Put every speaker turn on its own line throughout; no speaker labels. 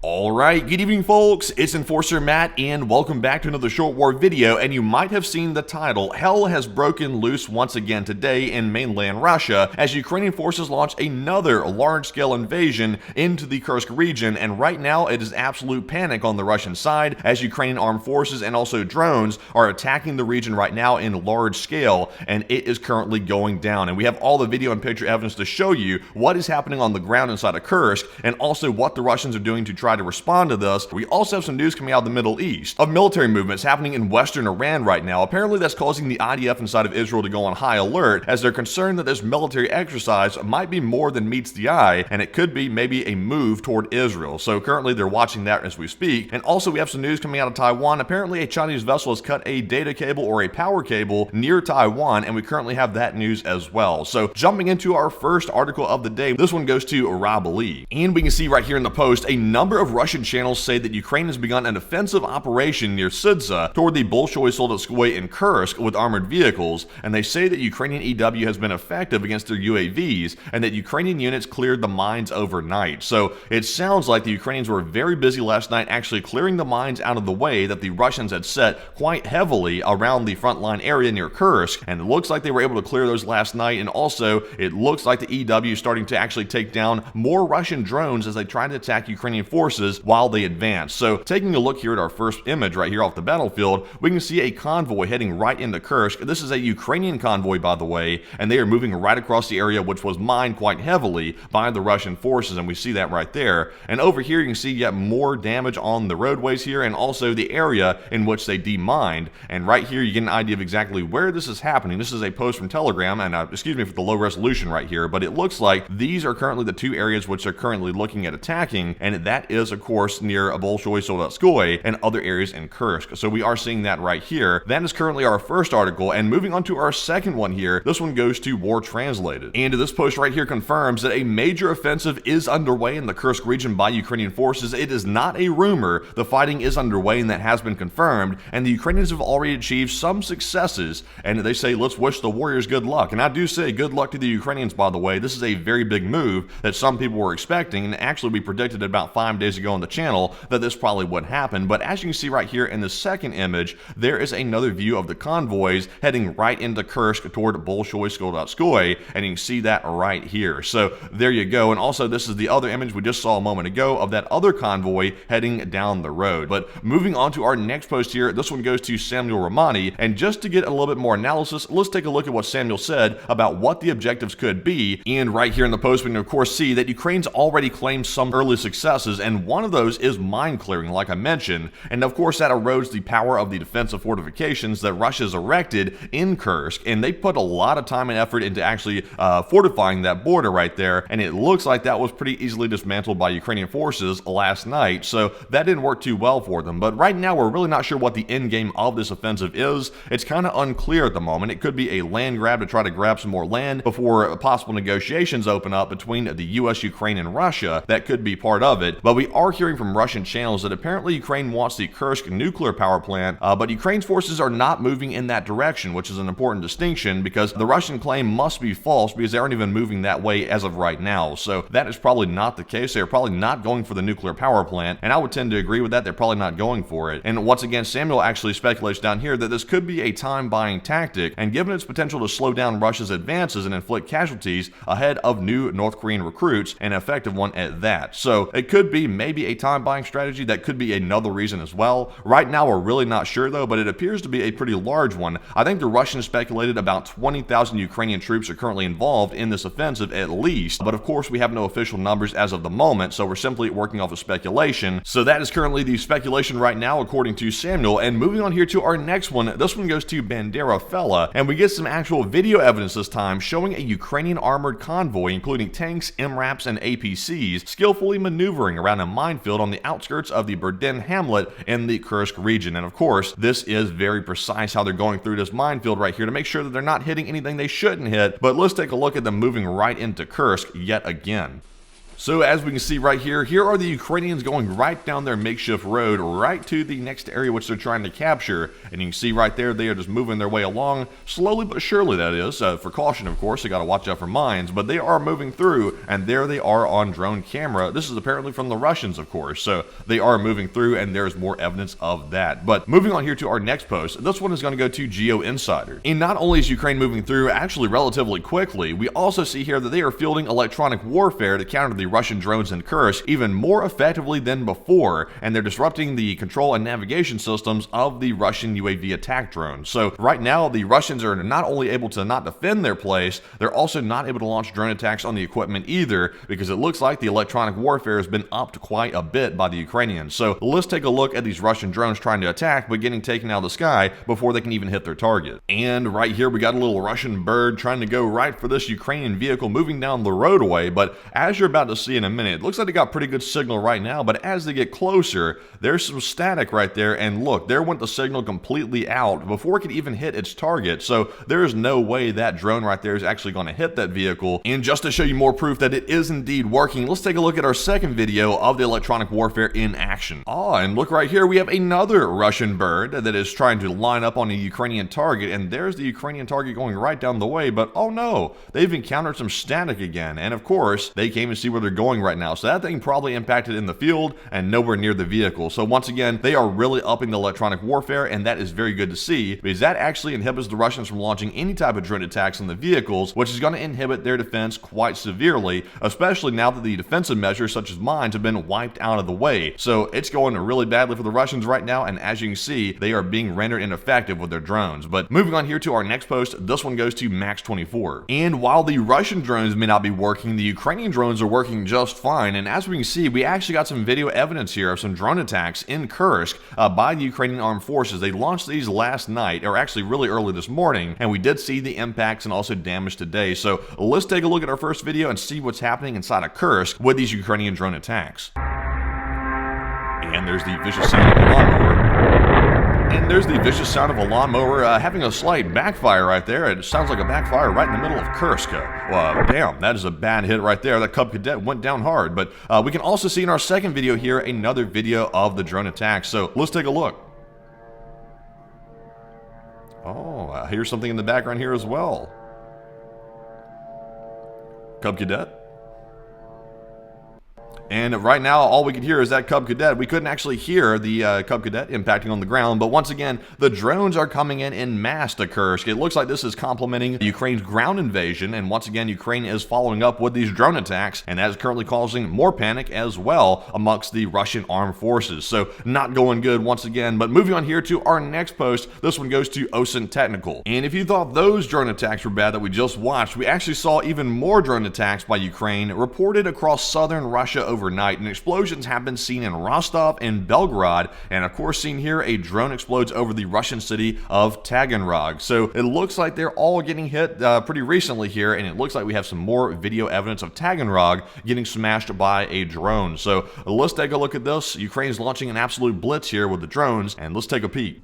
Alright, good evening folks, it's Enforcer Matt and welcome back to another short war video. And you might have seen the title, Hell has broken loose once again today in mainland Russia as Ukrainian forces launch another large-scale invasion into the Kursk region. And right now it is absolute panic on the Russian side as Ukrainian armed forces and also drones are attacking the region right now in large scale, and it is currently going down. And we have all the video and picture evidence to show you what is happening on the ground inside of Kursk and also what the Russians are doing to try to respond to this. We also have some news coming out of the Middle East of military movements happening in western Iran right now. Apparently that's causing the IDF inside of Israel to go on high alert as they're concerned that this military exercise might be more than meets the eye, and it could be maybe a move toward Israel. So currently they're watching that as we speak. And also we have some news coming out of Taiwan. Apparently a Chinese vessel has cut a data cable or a power cable near Taiwan, and we currently have that news as well. So jumping into our first article of the day, this one goes to Arabali. And we can see right here in the post a number of Russian channels say that Ukraine has begun an offensive operation near Sudza toward the Bolshoi Soldatskoye in Kursk with armored vehicles, and they say that Ukrainian EW has been effective against their UAVs and that Ukrainian units cleared the mines overnight. So it sounds like the Ukrainians were very busy last night actually clearing the mines out of the way that the Russians had set quite heavily around the frontline area near Kursk, and it looks like they were able to clear those last night. And also it looks like the EW is starting to actually take down more Russian drones as they try to attack Ukrainian forces while they advance. So taking a look here at our first image right here off the battlefield, we can see a convoy heading right into Kursk. This is a Ukrainian convoy, by the way, and they are moving right across the area which was mined quite heavily by the Russian forces, and we see that right there. And over here you can see yet more damage on the roadways here and also the area in which they demined. And right here you get an idea of exactly where this is happening. This is a post from Telegram, and excuse me for the low resolution right here, but it looks like these are currently the two areas which they're currently looking at attacking, and that is of course near Bolshoi Soldatskoye and other areas in Kursk. So we are seeing that right here. That is currently our first article, and moving on to our second one here, this one goes to War Translated. And this post right here confirms that a major offensive is underway in the Kursk region by Ukrainian forces. It is not a rumor. The fighting is underway and that has been confirmed, and the Ukrainians have already achieved some successes, and they say let's wish the warriors good luck. And I do say good luck to the Ukrainians, by the way. This is a very big move that some people were expecting, and actually we predicted about 5 days ago on the channel that this probably would happen. But as you can see right here in the second image, there is another view of the convoys heading right into Kursk toward Bolshoi Soldatskoye, and you can see that right here. So there you go. And also this is the other image we just saw a moment ago of that other convoy heading down the road. But moving on to our next post here, this one goes to Samuel Romani, and just to get a little bit more analysis, let's take a look at what Samuel said about what the objectives could be. And right here in the post we can of course see that Ukraine's already claimed some early successes, and one of those is mine clearing, like I mentioned, and of course that erodes the power of the defensive fortifications that Russia's erected in Kursk, and they put a lot of time and effort into actually fortifying that border right there, and it looks like that was pretty easily dismantled by Ukrainian forces last night, so that didn't work too well for them. But right now we're really not sure what the end game of this offensive is. It's kind of unclear at the moment. It could be a land grab to try to grab some more land before possible negotiations open up between the US, Ukraine, and Russia. That could be part of it, but we are hearing from Russian channels that apparently Ukraine wants the Kursk nuclear power plant, but Ukraine's forces are not moving in that direction, which is an important distinction because the Russian claim must be false because they aren't even moving that way as of right now. So that is probably not the case. They're probably not going for the nuclear power plant, and I would tend to agree with that. They're probably not going for it. And once again, Samuel actually speculates down here that this could be a time-buying tactic, and given its potential to slow down Russia's advances and inflict casualties ahead of new North Korean recruits, an effective one at that. So it could be maybe a time-buying strategy. That could be another reason as well. Right now we're really not sure though, but it appears to be a pretty large one. I think the Russians speculated about 20,000 Ukrainian troops are currently involved in this offensive at least, but of course we have no official numbers as of the moment, so we're simply working off of speculation. So that is currently the speculation right now according to Samuel. And moving on here to our next one, this one goes to Bandera Fella, and we get some actual video evidence this time showing a Ukrainian armored convoy including tanks, MRAPs, and APCs skillfully maneuvering around a minefield on the outskirts of the Berdin hamlet in the Kursk region. And of course this is very precise how they're going through this minefield right here to make sure that they're not hitting anything they shouldn't hit. But let's take a look at them moving right into Kursk yet again. So as we can see right here, here are the Ukrainians going right down their makeshift road right to the next area which they're trying to capture. And you can see right there, they are just moving their way along, slowly but surely that is, for caution of course, they got to watch out for mines, but they are moving through, and there they are on drone camera. This is apparently from the Russians of course, so they are moving through and there's more evidence of that. But moving on here to our next post, this one is going to go to Geo Insider. And not only is Ukraine moving through actually relatively quickly, we also see here that they are fielding electronic warfare to counter the Russian drones in Kursk even more effectively than before, and they're disrupting the control and navigation systems of the Russian UAV attack drones. So right now, the Russians are not only able to not defend their place, they're also not able to launch drone attacks on the equipment either, because it looks like the electronic warfare has been upped quite a bit by the Ukrainians. So let's take a look at these Russian drones trying to attack, but getting taken out of the sky before they can even hit their target. And right here, we got a little Russian bird trying to go right for this Ukrainian vehicle moving down the roadway, but as you're about to see in a minute, it looks like they got pretty good signal right now, but as they get closer, there's some static right there, and look, there went the signal completely out before it could even hit its target. So there is no way that drone right there is actually going to hit that vehicle. And just to show you more proof that it is indeed working, let's take a look at our second video of the electronic warfare in action. And look right here, we have another Russian bird that is trying to line up on a Ukrainian target, and there's the Ukrainian target going right down the way, but oh no, they've encountered some static again, and of course, they came and see where they're going right now, so that thing probably impacted in the field and nowhere near the vehicle. So once again, they are really upping the electronic warfare, and that is very good to see, because that actually inhibits the Russians from launching any type of drone attacks on the vehicles, which is going to inhibit their defense quite severely, especially now that the defensive measures such as mines have been wiped out of the way. So it's going really badly for the Russians right now, and as you can see, they are being rendered ineffective with their drones. But moving on here to our next post, this one goes to Max24. And while the Russian drones may not be working, the Ukrainian drones are working just fine, and as we can see, we actually got some video evidence here of some drone attacks in Kursk by the Ukrainian armed forces. They launched these last night, or actually really early this morning, and we did see the impacts and also damage today. So let's take a look at our first video and see what's happening inside of Kursk with these Ukrainian drone attacks. And there's the vicious sound of a lawnmower. And there's the vicious sound of a lawnmower having a slight backfire right there. It sounds like a backfire right in the middle of Kursk. Damn, that is a bad hit right there. That Cub Cadet went down hard. But we can also see in our second video here another video of the drone attack. So let's take a look. Oh, I hear something in the background here as well. Cub Cadet. And right now, all we could hear is that Cub Cadet. We couldn't actually hear the Cub Cadet impacting on the ground, but once again, the drones are coming in mass to Kursk. It looks like this is complementing Ukraine's ground invasion, and once again, Ukraine is following up with these drone attacks, and that is currently causing more panic as well amongst the Russian armed forces. So, not going good once again, but moving on here to our next post, this one goes to Osen Technical. And if you thought those drone attacks were bad that we just watched, we actually saw even more drone attacks by Ukraine reported across southern Russia overnight, and explosions have been seen in Rostov and Belgorod, and of course seen here a drone explodes over the Russian city of Taganrog. So it looks like they're all getting hit pretty recently here, and it looks like we have some more video evidence of Taganrog getting smashed by a drone. So let's take a look at this. Ukraine's launching an absolute blitz here with the drones, and let's take a peek.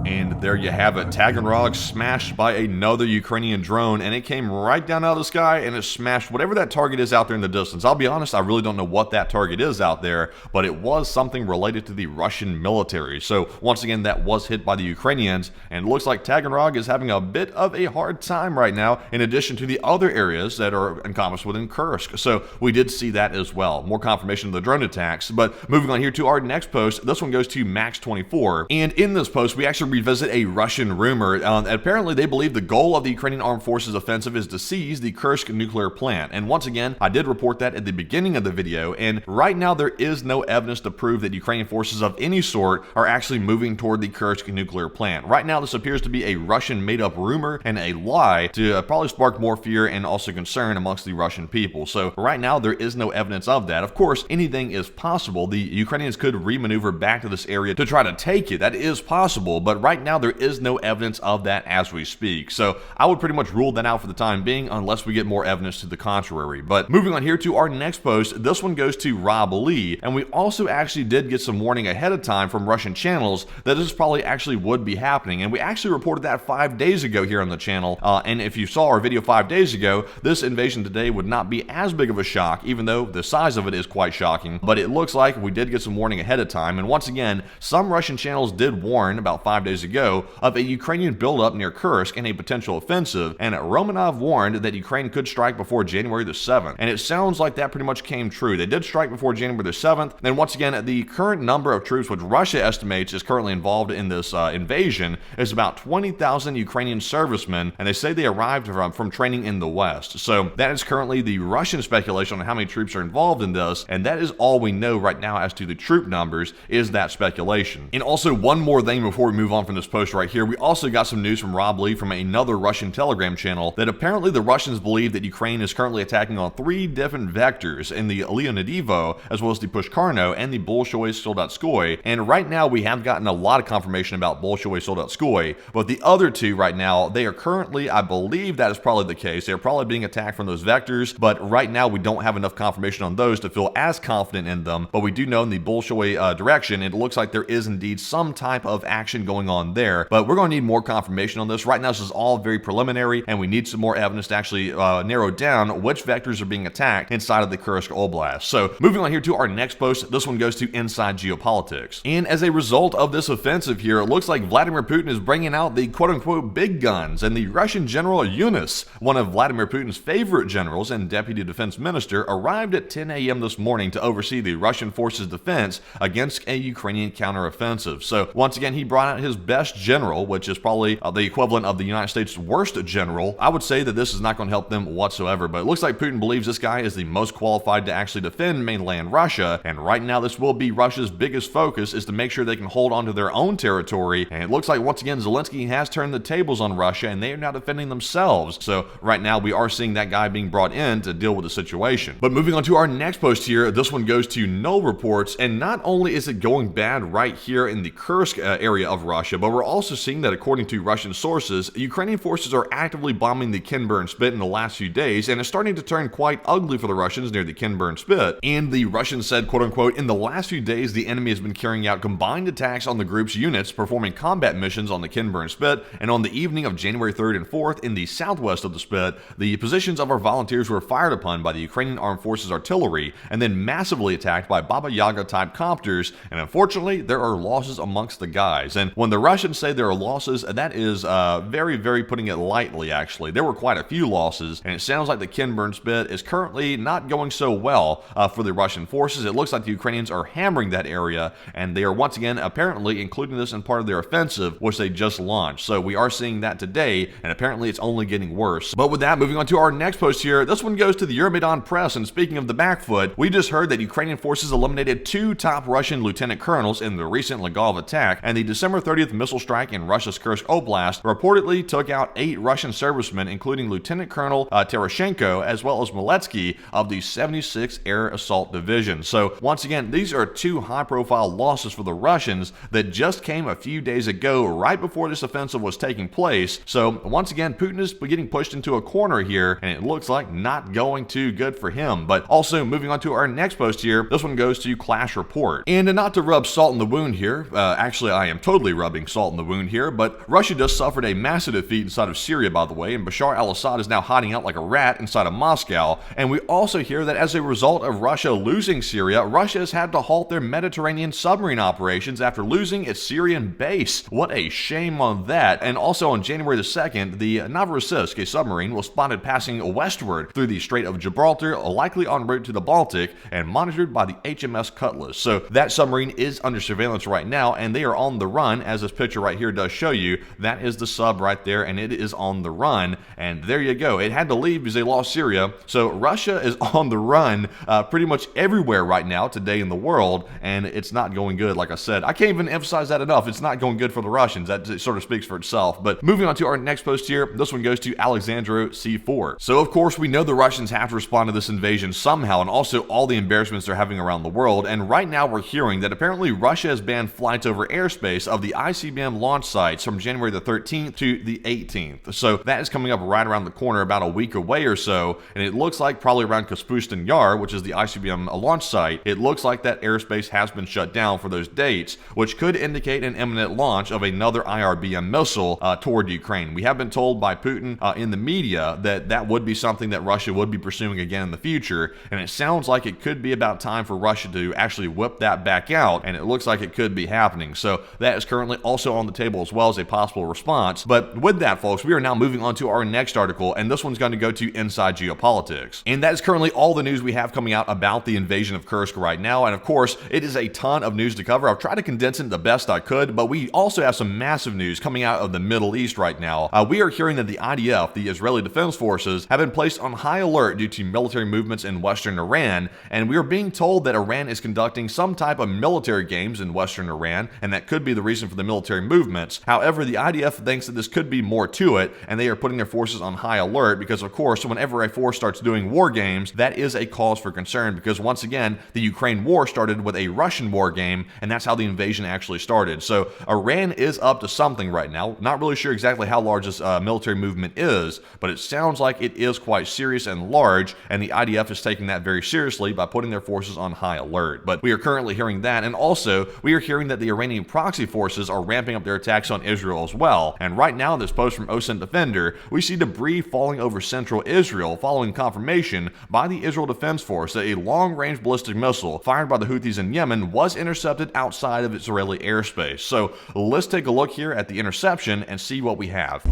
And there you have it, Taganrog smashed by another Ukrainian drone, and it came right down out of the sky and it smashed whatever that target is out there in the distance. I'll be honest, I really don't know what that target is out there, but it was something related to the Russian military. So once again, that was hit by the Ukrainians, and it looks like Taganrog is having a bit of a hard time right now, in addition to the other areas that are encompassed within Kursk. So we did see that as well. More confirmation of the drone attacks. But moving on here to our next post, this one goes to Max24, and in this post, we actually revisit a Russian rumor. Apparently, they believe the goal of the Ukrainian Armed Forces offensive is to seize the Kursk nuclear plant. And once again, I did report that at the beginning of the video, and right now there is no evidence to prove that Ukrainian forces of any sort are actually moving toward the Kursk nuclear plant. Right now, this appears to be a Russian made-up rumor and a lie to probably spark more fear and also concern amongst the Russian people. So right now, there is no evidence of that. Of course, anything is possible. The Ukrainians could remaneuver back to this area to try to take it. That is possible, but right right now there is no evidence of that as we speak. So I would pretty much rule that out for the time being unless we get more evidence to the contrary. But moving on here to our next post, this one goes to Rob Lee, and we also actually did get some warning ahead of time from Russian channels that this probably actually would be happening, and we actually reported that 5 days ago here on the channel, and if you saw our video 5 days ago, this invasion today would not be as big of a shock, even though the size of it is quite shocking. But it looks like we did get some warning ahead of time, and once again, some Russian channels did warn about 5 days ago of a Ukrainian buildup near Kursk and a potential offensive, and Romanov warned that Ukraine could strike before January the 7th, and it sounds like that pretty much came true. They did strike before January the 7th, and once again, the current number of troops which Russia estimates is currently involved in this invasion is about 20,000 Ukrainian servicemen, and they say they arrived from training in the West. So that is currently the Russian speculation on how many troops are involved in this, and that is all we know right now as to the troop numbers, is that speculation. And also one more thing before we move on from this post right here, we also got some news from Rob Lee from another Russian Telegram channel that apparently the Russians believe that Ukraine is currently attacking on 3 different vectors in the Leonidovo, as well as the Pushkarno and the Bolshoi Soldatskoy. And right now we have gotten a lot of confirmation about Bolshoi Soldatskoy, but the other two right now, they are currently, I believe that is probably the case, they're probably being attacked from those vectors, but right now we don't have enough confirmation on those to feel as confident in them. But we do know in the Bolshoi direction, it looks like there is indeed some type of action going on there, but we're going to need more confirmation on this. Right now this is all very preliminary, and we need some more evidence to actually narrow down which vectors are being attacked inside of the Kursk Oblast. So moving on here to our next post, this one goes to Inside Geopolitics. And as a result of this offensive here, it looks like Vladimir Putin is bringing out the quote-unquote big guns, and the Russian General Yunus, one of Vladimir Putin's favorite generals and deputy defense minister, arrived at 10 a.m. this morning to oversee the Russian forces' defense against a Ukrainian counteroffensive. So once again, he brought out his best general, which is probably the equivalent of the United States' worst general. I would say that this is not going to help them whatsoever, but it looks like Putin believes this guy is the most qualified to actually defend mainland Russia, and right now this will be Russia's biggest focus, is to make sure they can hold on to their own territory. And it looks like once again Zelensky has turned the tables on Russia, and they are now defending themselves. So right now we are seeing that guy being brought in to deal with the situation. But moving on to our next post here, this one goes to Null Reports, and not only is it going bad right here in the Kursk area of Russia, but we're also seeing that according to Russian sources, Ukrainian forces are actively bombing the Kinburn Spit in the last few days, and it's starting to turn quite ugly for the Russians near the Kinburn Spit. And the Russians said, quote unquote, in the last few days the enemy has been carrying out combined attacks on the group's units, performing combat missions on the Kinburn Spit, and on the evening of January 3rd and 4th in the southwest of the Spit, the positions of our volunteers were fired upon by the Ukrainian Armed Forces artillery, and then massively attacked by Baba Yaga type copters, and unfortunately there are losses amongst the guys. And when the Russians say there are losses, that is very putting it lightly actually. There were quite a few losses, and it sounds like the Kinburn Spit is currently not going so well for the Russian forces. It looks like the Ukrainians are hammering that area, and they are once again apparently including this in part of their offensive, which they just launched. So we are seeing that today, and apparently it's only getting worse. But with that, moving on to our next post here, this one goes to the Euromaidan Press, and speaking of the back foot, we just heard that Ukrainian forces eliminated 2 top Russian lieutenant colonels in the recent Legov attack, and the December 30th missile strike in Russia's Kursk Oblast reportedly took out 8 Russian servicemen, including Lieutenant Colonel Terashenko, as well as Miletsky of the 76th Air Assault Division. So once again, these are 2 high-profile losses for the Russians that just came a few days ago, right before this offensive was taking place. So once again, Putin is getting pushed into a corner here, and it looks like not going too good for him. But also moving on to our next post here, this one goes to Clash Report. And not to rub salt in the wound here, actually I am totally rubbing salt in the wound here, but Russia just suffered a massive defeat inside of Syria, by the way, and Bashar al-Assad is now hiding out like a rat inside of Moscow. And we also hear that as a result of Russia losing Syria, Russia has had to halt their Mediterranean submarine operations after losing its Syrian base. What a shame on that. And also on January the 2nd, the Novorossiysk, a submarine, was spotted passing westward through the Strait of Gibraltar, likely en route to the Baltic, and monitored by the HMS Cutlass. So that submarine is under surveillance right now, and they are on the run, as this picture right here does show you. That is the sub right there, and it is on the run. And there you go. It had to leave because they lost Syria. So Russia is on the run pretty much everywhere right now today in the world, and it's not going good. Like I said, I can't even emphasize that enough. It's not going good for the Russians. That sort of speaks for itself. But moving on to our next post here, this one goes to Alexandro C4. So of course we know the Russians have to respond to this invasion somehow, and also all the embarrassments they're having around the world. And right now we're hearing that apparently Russia has banned flights over airspace of the ICBM launch sites from January the 13th to the 18th. So that is coming up right around the corner, about a week away or so, and it looks like probably around Kaspusten Yar, which is the ICBM launch site, it looks like that airspace has been shut down for those dates, which could indicate an imminent launch of another IRBM missile toward Ukraine. We have been told by Putin in the media that that would be something that Russia would be pursuing again in the future, and it sounds like it could be about time for Russia to actually whip that back out, and it looks like it could be happening. So that is currently also on the table as well as a possible response. But with that, folks, we are now moving on to our next article, and this one's going to go to Inside Geopolitics. And that is currently all the news we have coming out about the invasion of Kursk right now, and of course, it is a ton of news to cover. I've tried to condense it the best I could, but we also have some massive news coming out of the Middle East right now. We are hearing that the IDF, the Israeli Defense Forces, have been placed on high alert due to military movements in western Iran, and we are being told that Iran is conducting some type of military games in western Iran, and that could be the reason for the military movements. However, the IDF thinks that this could be more to it, and they are putting their forces on high alert because, of course, whenever a force starts doing war games, that is a cause for concern because, once again, the Ukraine war started with a Russian war game, and that's how the invasion actually started. So Iran is up to something right now. Not really sure exactly how large this military movement is, but it sounds like it is quite serious and large, and the IDF is taking that very seriously by putting their forces on high alert. But we are currently hearing that, and also we are hearing that the Iranian proxy forces are ramping up their attacks on Israel as well. And right now, in this post from OSINT Defender, we see debris falling over central Israel following confirmation by the Israel Defense Force that a long-range ballistic missile fired by the Houthis in Yemen was intercepted outside of Israeli airspace. So let's take a look here at the interception and see what we have.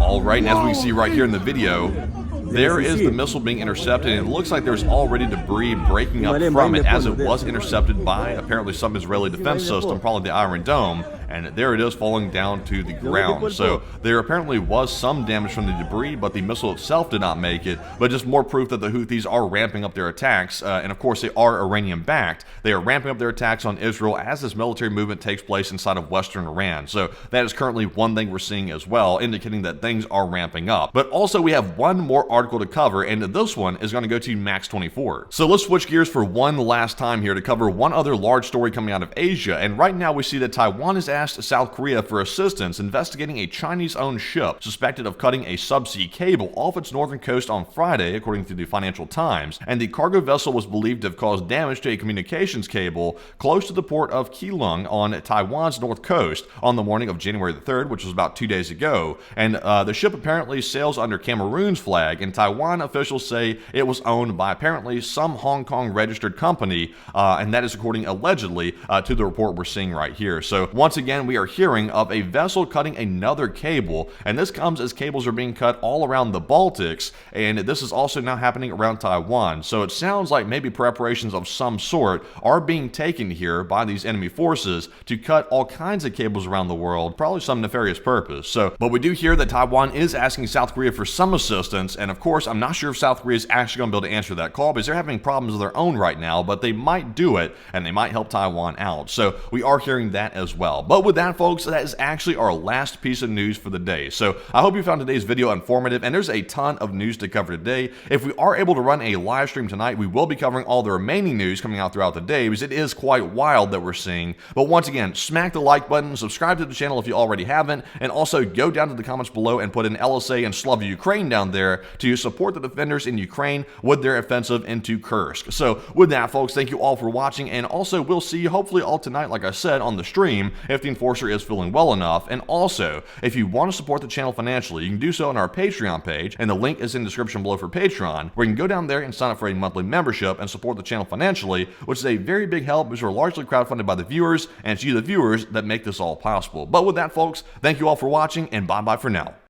All right, and as we can see right here in the video, there is the missile being intercepted, and it looks like there's already debris breaking up from it as it was intercepted by apparently some Israeli defense system, probably the Iron Dome, and there it is falling down to the ground. So there apparently was some damage from the debris, but the missile itself did not make it, but just more proof that the Houthis are ramping up their attacks, and of course they are Iranian-backed. They are ramping up their attacks on Israel as this military movement takes place inside of western Iran. So that is currently one thing we're seeing as well, indicating that things are ramping up. But also we have one more article to cover, and this one is going to go to Max 24. So let's switch gears for one last time here to cover one other large story coming out of Asia, and right now we see that Taiwan has asked South Korea for assistance investigating a Chinese-owned ship suspected of cutting a subsea cable off its northern coast on Friday, according to the Financial Times, and the cargo vessel was believed to have caused damage to a communications cable close to the port of Keelung on Taiwan's north coast on the morning of January the 3rd, which was about 2 days ago, and the ship apparently sails under Cameroon's flag, and Taiwan officials say it was owned by apparently some Hong Kong registered company, and that is according allegedly to the report we're seeing right here. So once again, we are hearing of a vessel cutting another cable, and this comes as cables are being cut all around the Baltics, and this is also now happening around Taiwan. So it sounds like maybe preparations of some sort are being taken here by these enemy forces to cut all kinds of cables around the world, probably some nefarious purpose. So, but we do hear that Taiwan is asking South Korea for some assistance, and of course, I'm not sure if South Korea is actually going to be able to answer that call because they're having problems of their own right now, but they might do it, and they might help Taiwan out. So we are hearing that as well. But with that, folks, that is actually our last piece of news for the day. So I hope you found today's video informative, and there's a ton of news to cover today. If we are able to run a live stream tonight, we will be covering all the remaining news coming out throughout the day because it is quite wild that we're seeing. But once again, smack the like button, subscribe to the channel if you already haven't, and also go down to the comments below and put an LSA and Slava Ukraine down there to support the defenders in Ukraine with their offensive into Kursk. So with that, folks, thank you all for watching, and also we'll see you hopefully all tonight, like I said, on the stream if the Enforcer is feeling well enough. And also, if you want to support the channel financially, you can do so on our Patreon page, and the link is in the description below for Patreon, where you can go down there and sign up for a monthly membership and support the channel financially, which is a very big help because we're largely crowdfunded by the viewers, and it's you, the viewers, that make this all possible. But with that, folks, thank you all for watching, and bye-bye for now.